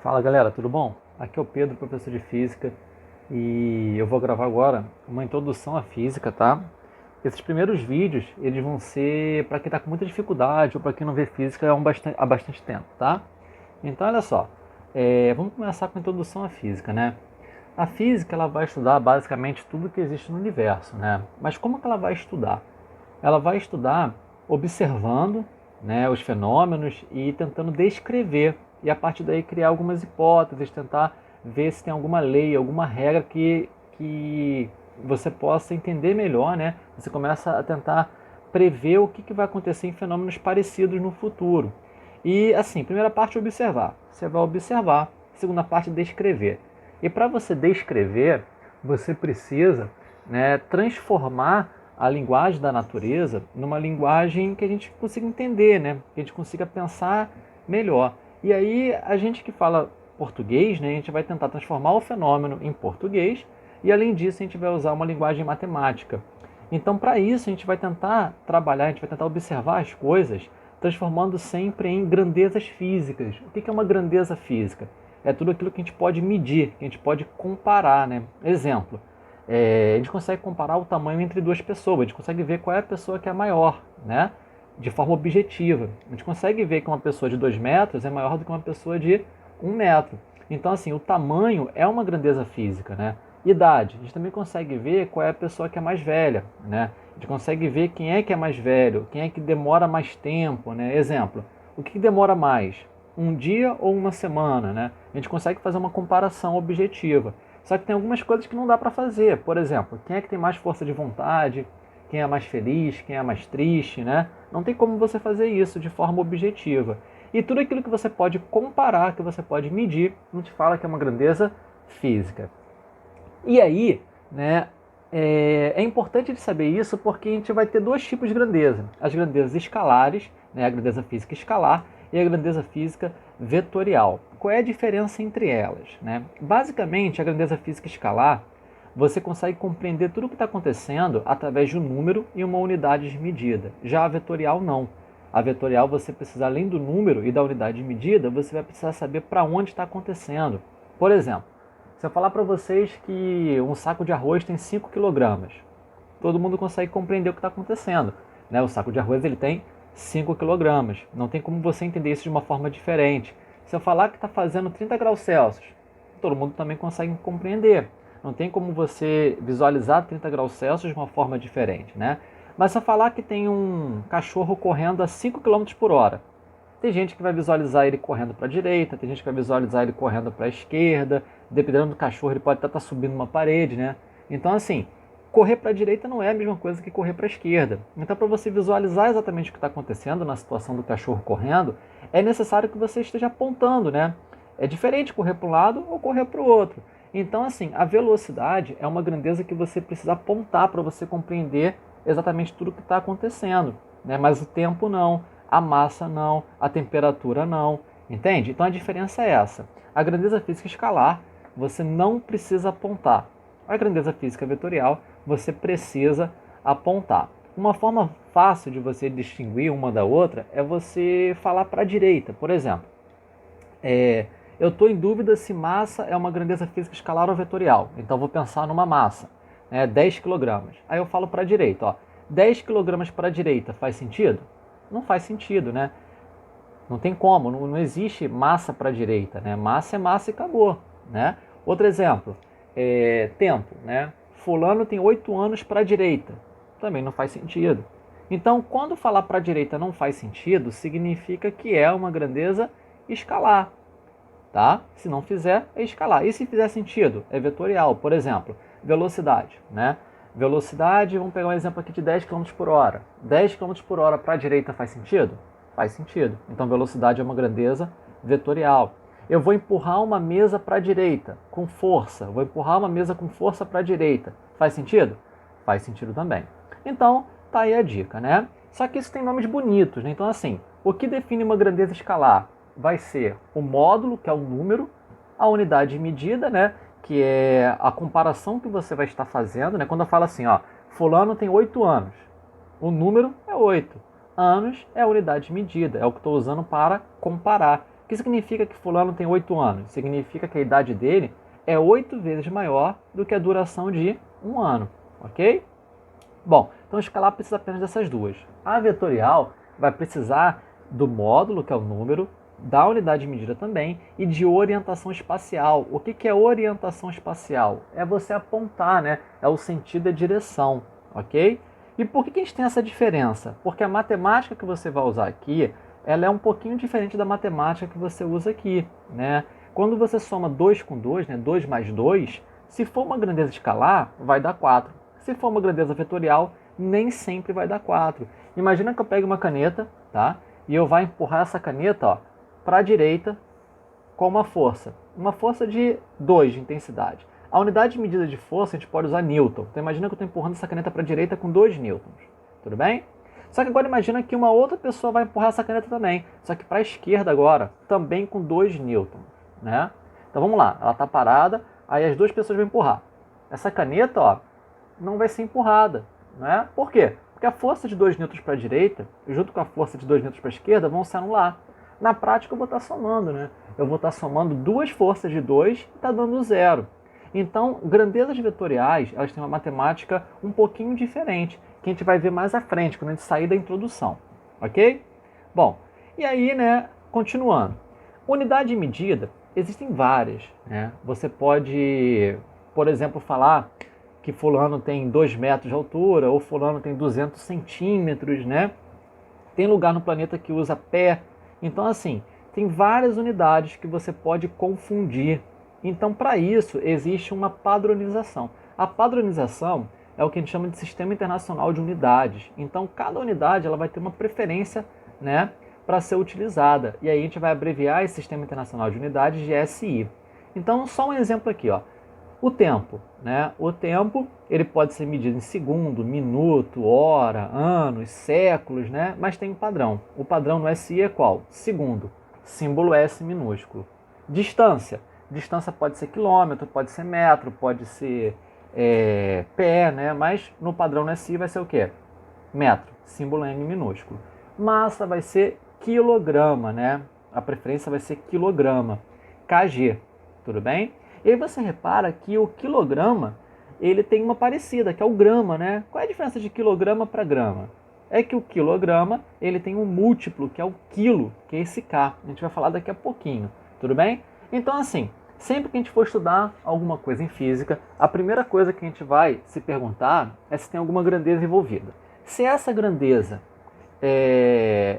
Fala galera, tudo bom? Aqui é o Pedro, professor de Física, e eu vou gravar agora uma introdução à física, tá? Esses primeiros vídeos, eles vão ser para quem está com muita dificuldade ou para quem não vê física há bastante tempo, tá? Então olha só, vamos começar com a introdução à física, né? A física ela vai estudar basicamente tudo que existe no universo, né? Mas como que ela vai estudar? Ela vai estudar observando, né, os fenômenos e tentando descrever e a partir daí criar algumas hipóteses, tentar ver se tem alguma lei, alguma regra que você possa entender melhor, né? Você começa a tentar prever o que vai acontecer em fenômenos parecidos no futuro. E assim, primeira parte observar. Você vai observar. Segunda parte descrever. E para você descrever, você precisa, né, transformar a linguagem da natureza numa linguagem que a gente consiga entender, né? Que a gente consiga pensar melhor. E aí a gente que fala português, né, a gente vai tentar transformar o fenômeno em português e além disso a gente vai usar uma linguagem matemática. Então para isso a gente vai tentar trabalhar, a gente vai tentar observar as coisas transformando sempre em grandezas físicas. O que é uma grandeza física? É tudo aquilo que a gente pode medir, que a gente pode comparar, né? Exemplo, a gente consegue comparar o tamanho entre duas pessoas, a gente consegue ver qual é a pessoa que é maior, né? De forma objetiva. A gente consegue ver que uma pessoa de 2 metros é maior do que uma pessoa de 1 metro. Então, assim, o tamanho é uma grandeza física, né? Idade, a gente também consegue ver qual é a pessoa que é mais velha, né? A gente consegue ver quem é que é mais velho, quem é que demora mais tempo, né? Exemplo, o que demora mais? Um dia ou uma semana, né? A gente consegue fazer uma comparação objetiva. Só que tem algumas coisas que não dá para fazer. Por exemplo, quem é que tem mais força de vontade, quem é mais feliz, quem é mais triste, né? Não tem como você fazer isso de forma objetiva. E tudo aquilo que você pode comparar, que você pode medir, a gente fala que é uma grandeza física. E aí, né, é importante de saber isso porque a gente vai ter dois tipos de grandeza. As grandezas escalares, né, a grandeza física escalar, e a grandeza física vetorial. Qual é a diferença entre elas? Né? Basicamente, a grandeza física escalar, você consegue compreender tudo o que está acontecendo através de um número e uma unidade de medida. Já a vetorial, não. A vetorial, você precisa, além do número e da unidade de medida, você vai precisar saber para onde está acontecendo. Por exemplo, se eu falar para vocês que um saco de arroz tem 5 quilogramas, todo mundo consegue compreender o que está acontecendo. Né? O saco de arroz ele tem 5 quilogramas. Não tem como você entender isso de uma forma diferente. Se eu falar que está fazendo 30 graus Celsius, todo mundo também consegue compreender. Não tem como você visualizar 30 graus Celsius de uma forma diferente. Né? Mas se eu falar que tem um cachorro correndo a 5 km por hora, tem gente que vai visualizar ele correndo para a direita, tem gente que vai visualizar ele correndo para a esquerda, dependendo do cachorro ele pode até estar subindo uma parede, né? Então assim, correr para a direita não é a mesma coisa que correr para a esquerda. Então para você visualizar exatamente o que está acontecendo na situação do cachorro correndo, é necessário que você esteja apontando, né? É diferente correr para um lado ou correr para o outro. Então assim, a velocidade é uma grandeza que você precisa apontar para você compreender exatamente tudo o que está acontecendo, né? Mas o tempo não, a massa não, a temperatura não, entende? Então a diferença é essa. A grandeza física escalar, você não precisa apontar. A grandeza física vetorial, você precisa apontar. Uma forma fácil de você distinguir uma da outra é você falar para a direita. Por exemplo, eu estou em dúvida se massa é uma grandeza física escalar ou vetorial. Então vou pensar numa massa, né, 10 kg. Aí eu falo para a direita, ó, 10 kg para a direita faz sentido? Não faz sentido, né? Não tem como, não existe massa para a direita, né? Massa é massa e acabou, né? Outro exemplo, tempo, né? Fulano tem 8 anos para a direita, também não faz sentido. Então, quando falar para a direita não faz sentido, significa que é uma grandeza escalar, tá? Se não fizer, é escalar. E se fizer sentido, é vetorial. Por exemplo, velocidade, né? Velocidade, vamos pegar um exemplo aqui de 10 km por hora. 10 km por hora para a direita faz sentido? Faz sentido. Então, velocidade é uma grandeza vetorial. Eu vou empurrar uma mesa para a direita com força. Vou empurrar uma mesa com força para a direita. Faz sentido? Faz sentido também. Então, tá aí a dica, né? Só que isso tem nomes bonitos, né? Então, assim, o que define uma grandeza escalar? Vai ser o módulo, que é o número, a unidade de medida, né? Que é a comparação que você vai estar fazendo, né? Quando eu falo assim, ó, fulano tem 8 anos, o número é 8. Anos é a unidade de medida, é o que estou usando para comparar. que significa que fulano tem 8 anos? Significa que a idade dele é 8 vezes maior do que a duração de um ano, ok? Bom, então o escalar precisa apenas dessas duas. A vetorial vai precisar do módulo, que é o número, da unidade de medida também, e de orientação espacial. O que é orientação espacial? É você apontar, né? É o sentido e a direção, ok? E por que a gente tem essa diferença? Porque a matemática que você vai usar aqui, ela é um pouquinho diferente da matemática que você usa aqui, né? Quando você soma 2 com 2, né? 2 mais 2, se for uma grandeza escalar, vai dar 4. Se for uma grandeza vetorial, nem sempre vai dar 4. Imagina que eu pego uma caneta, tá? E eu vou empurrar essa caneta, ó, para a direita com uma força de 2 de intensidade. A unidade de medida de força a gente pode usar Newton. Então imagina que eu estou empurrando essa caneta para a direita com 2 newtons. Tudo bem? Só que agora imagina que uma outra pessoa vai empurrar essa caneta também. Só que para a esquerda agora, também com 2 newtons. Né? Então vamos lá, ela está parada, aí as duas pessoas vão empurrar. Essa caneta, ó, não vai ser empurrada. Né? Por quê? Porque a força de 2 newtons para a direita, junto com a força de 2 newtons para a esquerda, vão se anular. Na prática eu vou estar somando, né? Eu vou estar somando duas forças de 2 e está dando 0. Então, grandezas vetoriais, elas têm uma matemática um pouquinho diferente, que a gente vai ver mais à frente, quando a gente sair da introdução, ok? Bom, e aí, né, continuando. Unidade de medida, existem várias, né? Você pode, por exemplo, falar que fulano tem 2 metros de altura, ou fulano tem 200 centímetros, né? Tem lugar no planeta que usa pé. Então, assim, tem várias unidades que você pode confundir. Então, para isso, existe uma padronização. A padronização é o que a gente chama de Sistema Internacional de Unidades. Então, cada unidade ela vai ter uma preferência, né, para ser utilizada. E aí a gente vai abreviar esse Sistema Internacional de Unidades de SI. Então, só um exemplo aqui, ó. O tempo, né? O tempo ele pode ser medido em segundo, minuto, hora, anos, séculos, né? Mas tem um padrão. O padrão no SI é qual? Segundo, símbolo S minúsculo. Distância. Distância pode ser quilômetro, pode ser metro, pode ser pé, né? Mas no padrão no SI vai ser o quê? Metro, símbolo N minúsculo. Massa vai ser quilograma, né? A preferência vai ser quilograma. kg, tudo bem? E aí você repara que o quilograma, ele tem uma parecida, que é o grama, né? Qual é a diferença de quilograma para grama? É que o quilograma, ele tem um múltiplo, que é o quilo, que é esse K. A gente vai falar daqui a pouquinho, tudo bem? Então, assim, sempre que a gente for estudar alguma coisa em física, a primeira coisa que a gente vai se perguntar é se tem alguma grandeza envolvida. Se essa grandeza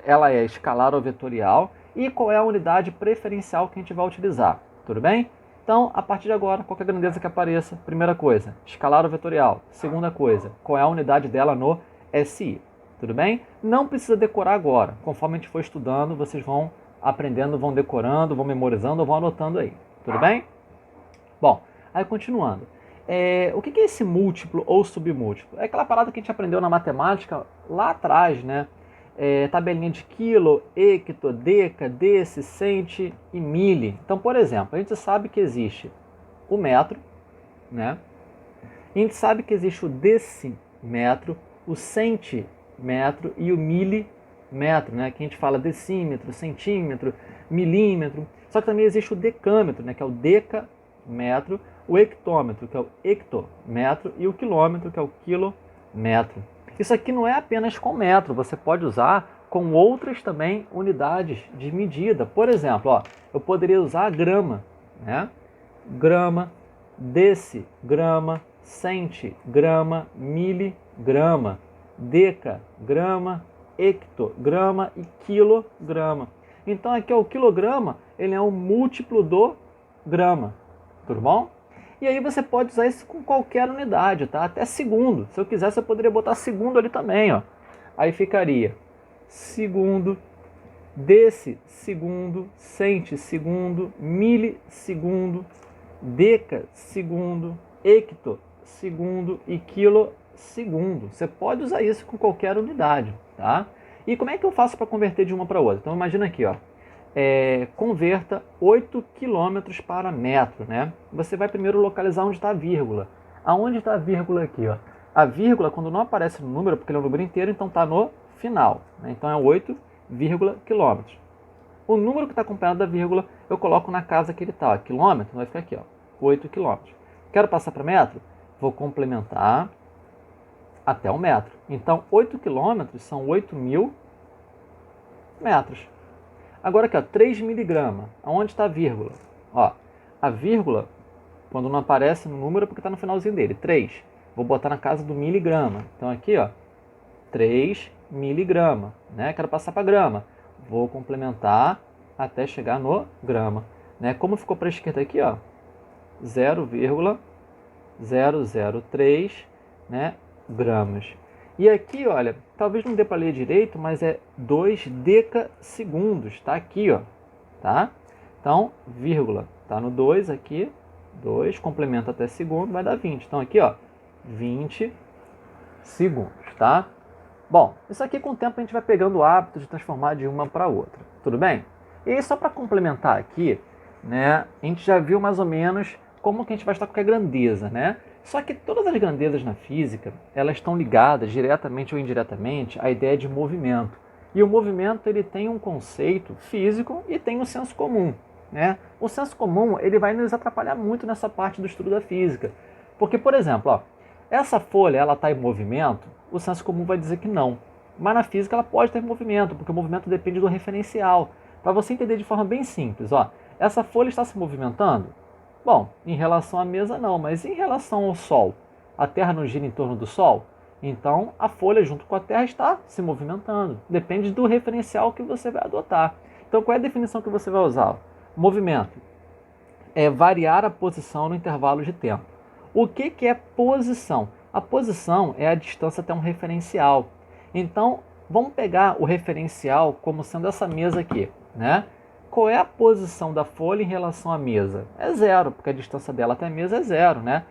ela é escalar ou vetorial, e qual é a unidade preferencial que a gente vai utilizar, tudo bem? Então, a partir de agora, qualquer grandeza que apareça, primeira coisa, escalar ou vetorial. Segunda coisa, qual é a unidade dela no SI. Tudo bem? Não precisa decorar agora. Conforme a gente for estudando, vocês vão aprendendo, vão decorando, vão memorizando ou vão anotando aí. Tudo bem? Bom, aí continuando. O que é esse múltiplo ou submúltiplo? É aquela parada que a gente aprendeu na matemática lá atrás, né? Tabelinha de quilo, hecto, deca, deci, centi e mili. Então, por exemplo, a gente sabe que existe o metro, né? A gente sabe que existe o decímetro, o centímetro e o milímetro, né? Que a gente fala decímetro, centímetro, milímetro. Só que também existe o decâmetro, né? Que é o decâmetro, o hectômetro, que é o hectômetro, e o quilômetro, que é o quilômetro. Isso aqui não é apenas com metro, você pode usar com outras também unidades de medida. Por exemplo, ó, eu poderia usar grama, né? Grama, decigrama, centigrama, miligrama, decagrama, hectograma e quilograma. Então aqui ó, o quilograma ele é um múltiplo do grama, tudo bom? E aí você pode usar isso com qualquer unidade, tá? Até segundo. Se eu quisesse, eu poderia botar segundo ali também, ó. Aí ficaria segundo, decisegundo, centisegundo, milissegundo, decasegundo, hectosegundo e quilossegundo. Você pode usar isso com qualquer unidade, tá? E como é que eu faço para converter de uma para outra? Então imagina aqui, ó. Converta 8 km para metro, né? Você vai primeiro localizar onde está a vírgula. Aonde está a vírgula aqui, ó? A vírgula, quando não aparece no número, porque ele é um número inteiro, então está no final, né? Então é 8, km. O número que está acompanhado da vírgula, eu coloco na casa que ele está. Ó. Quilômetro vai ficar aqui, ó, 8 quilômetros. Quero passar para metro? Vou complementar até o metro. Então, 8 quilômetros são 8.000 metros. Agora aqui, ó, 3 miligramas. Onde está a vírgula? Ó, a vírgula, quando não aparece no número, é porque está no finalzinho dele. 3. Vou botar na casa do miligrama. Então aqui, ó, 3 miligramas. Né? Quero passar para grama. Vou complementar até chegar no grama. Né? Como ficou para a esquerda aqui, ó, 0,003, né, gramas. E aqui, olha, talvez não dê para ler direito, mas é 2 decasegundos. Tá aqui, ó. Tá? Então, vírgula, tá no 2 aqui. 2, complementa até segundo, vai dar 20. Então aqui, ó, 20 segundos, tá? Bom, isso aqui com o tempo a gente vai pegando o hábito de transformar de uma para outra, tudo bem? E aí, só para complementar aqui, né, a gente já viu mais ou menos como que a gente vai estar com a grandeza, né? Só que todas as grandezas na física, elas estão ligadas diretamente ou indiretamente à ideia de movimento. E o movimento, ele tem um conceito físico e tem um senso comum, né? O senso comum, ele vai nos atrapalhar muito nessa parte do estudo da física. Porque, por exemplo, ó, essa folha, ela está em movimento, o senso comum vai dizer que não. Mas na física ela pode estar em movimento, porque o movimento depende do referencial. Para você entender de forma bem simples, ó, essa folha está se movimentando? Bom, em relação à mesa não, mas em relação ao Sol, a Terra não gira em torno do Sol? Então a folha junto com a Terra está se movimentando. Depende do referencial que você vai adotar. Então qual é a definição que você vai usar? Movimento é variar a posição no intervalo de tempo. O que é posição? A posição é a distância até um referencial. Então, vamos pegar o referencial como sendo essa mesa aqui, né? Qual é a posição da folha em relação à mesa? É zero, porque a distância dela até a mesa é zero, né?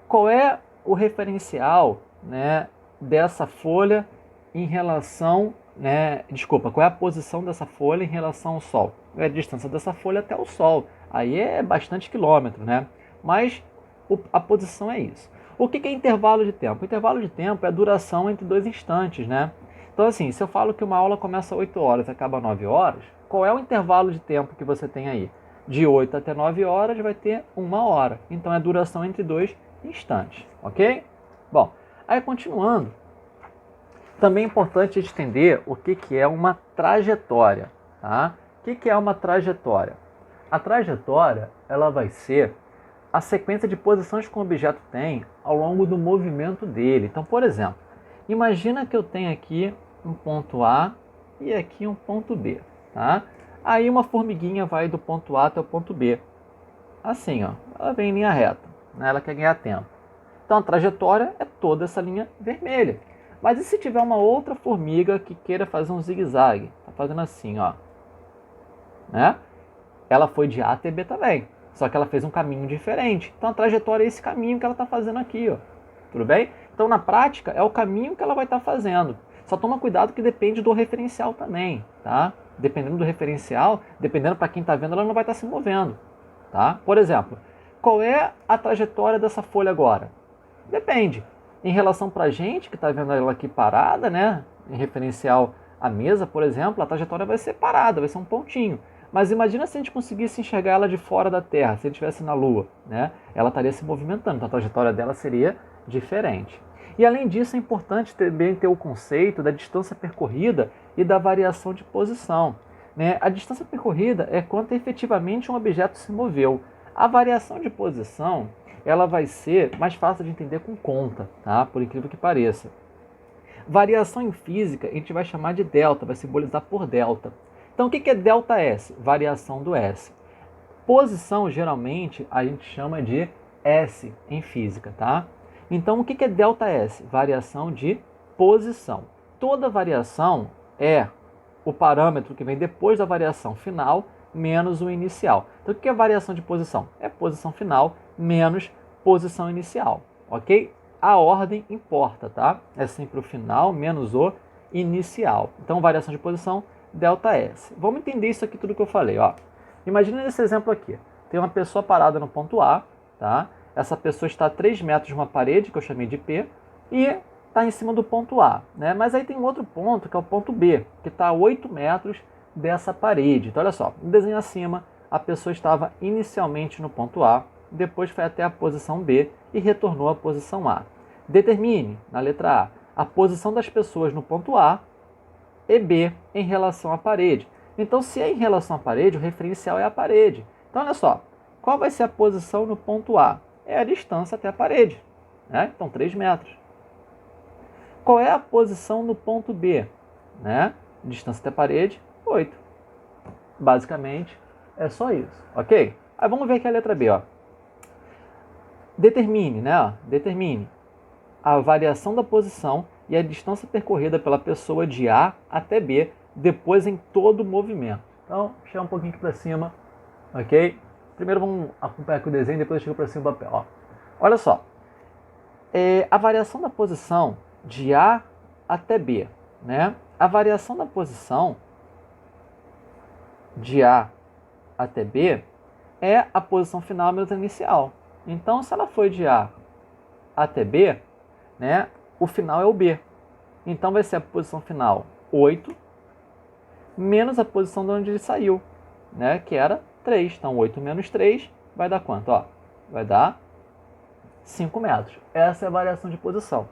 Qual é o referencial, né, dessa folha em relação, né? Desculpa, qual é a posição dessa folha em relação ao Sol? É a distância dessa folha até o Sol. Aí é bastante quilômetro, né? Mas a posição é isso. O que é intervalo de tempo? O intervalo de tempo é a duração entre dois instantes, né? Então, assim, se eu falo que uma aula começa às 8 horas e acaba às 9 horas, qual é o intervalo de tempo que você tem aí? De 8 até 9 horas vai ter 1 hora. Então, é a duração entre dois instantes, ok? Bom, aí continuando, também é importante entender o que é uma trajetória, tá? O que é uma trajetória? A trajetória, ela vai ser a sequência de posições que o objeto tem ao longo do movimento dele. Então, por exemplo, imagina que eu tenho aqui um ponto A e aqui um ponto B, tá? Aí uma formiguinha vai do ponto A até o ponto B. Assim, ó, ela vem em linha reta, né? Ela quer ganhar tempo. Então, a trajetória é toda essa linha vermelha. Mas e se tiver uma outra formiga que queira fazer um zigue-zague? Tá fazendo assim, ó. Né? Ela foi de A até B também. Só que ela fez um caminho diferente. Então a trajetória é esse caminho que ela está fazendo aqui, ó. Tudo bem? Então na prática é o caminho que ela vai estar fazendo. Só toma cuidado que depende do referencial também, tá? Dependendo do referencial, dependendo para quem está vendo, ela não vai estar se movendo, tá? Por exemplo, qual é a trajetória dessa folha agora? Depende. Em relação para a gente que está vendo ela aqui parada, né? Em referencial à mesa, por exemplo, a trajetória vai ser parada, vai ser um pontinho. Mas imagina se a gente conseguisse enxergar ela de fora da Terra, se a gente estivesse na Lua, né? Ela estaria se movimentando, então a trajetória dela seria diferente. E além disso, é importante também ter o conceito da distância percorrida e da variação de posição, né? A distância percorrida é quanto efetivamente um objeto se moveu. A variação de posição, ela vai ser mais fácil de entender com conta, tá? Por incrível que pareça. Variação em física a gente vai chamar de delta, vai simbolizar por delta. Então, o que é ΔS? Variação do S. Posição, geralmente, a gente chama de S em física, tá? Então, o que é ΔS? Variação de posição. Toda variação é o parâmetro que vem depois da variação final menos o inicial. Então, o que é variação de posição? É posição final menos posição inicial, ok? A ordem importa, tá? É sempre o final menos o inicial. Então, variação de posição, ΔS. Vamos entender isso aqui tudo que eu falei, ó. Imagina esse exemplo aqui. Tem uma pessoa parada no ponto A, tá? Essa pessoa está a 3 metros de uma parede, que eu chamei de P, e está em cima do ponto A, né? Mas aí tem um outro ponto, que é o ponto B, que está a 8 metros dessa parede. Então, olha só, no desenho acima, a pessoa estava inicialmente no ponto A, depois foi até a posição B e retornou à posição A. Determine, na letra A, a posição das pessoas no ponto A e B em relação à parede. Então, se é em relação à parede, o referencial é a parede. Então, olha só, qual vai ser a posição no ponto A? É a distância até a parede, né? Então, 3 metros. Qual é a posição no ponto B? Né? Distância até a parede, 8. Basicamente, é só isso, ok? Aí vamos ver aqui a letra B, ó. Determine, né? Determine a variação da posição e a distância percorrida pela pessoa de A até B, depois em todo o movimento. Então, chega um pouquinho aqui para cima, ok? Primeiro vamos acompanhar aqui o desenho, depois eu chego para cima do papel. Ó. Olha só, a variação da posição de A até B, né? A variação da posição de A até B é a posição final menos a inicial. Então, se ela foi de A até B, né, o final é o B. Então, vai ser a posição final 8 menos a posição de onde ele saiu, né, que era 3. Então, 8 menos 3 vai dar quanto? Ó, vai dar 5 metros. Essa é a variação de posição.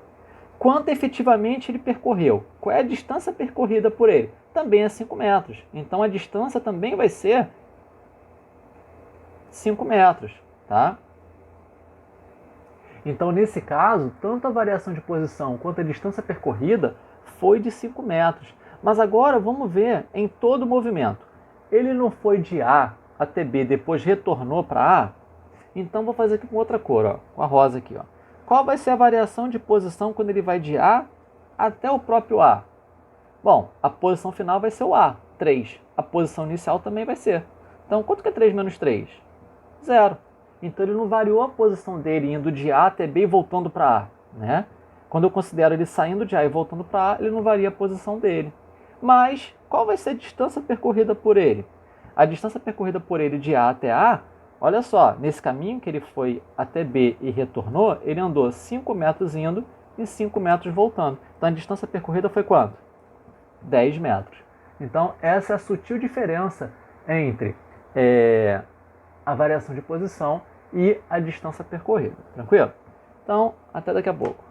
Quanto efetivamente ele percorreu? Qual é a distância percorrida por ele? Também é 5 metros. Então, a distância também vai ser 5 metros, tá? Então, nesse caso, tanto a variação de posição quanto a distância percorrida foi de 5 metros. Mas agora vamos ver em todo o movimento. Ele não foi de A até B, depois retornou para A? Então, vou fazer aqui com outra cor, ó, com a rosa aqui. Ó. Qual vai ser a variação de posição quando ele vai de A até o próprio A? Bom, a posição final vai ser o A, 3. A posição inicial também vai ser. Então, quanto que é 3 menos 3? 0. Então, ele não variou a posição dele indo de A até B e voltando para A. Né? Quando eu considero ele saindo de A e voltando para A, ele não varia a posição dele. Mas, qual vai ser a distância percorrida por ele? A distância percorrida por ele de A até A, olha só, nesse caminho que ele foi até B e retornou, ele andou 5 metros indo e 5 metros voltando. Então, a distância percorrida foi quanto? 10 metros. Então, essa é a sutil diferença entre a variação de posição e a distância percorrida. Tranquilo? Então, até daqui a pouco.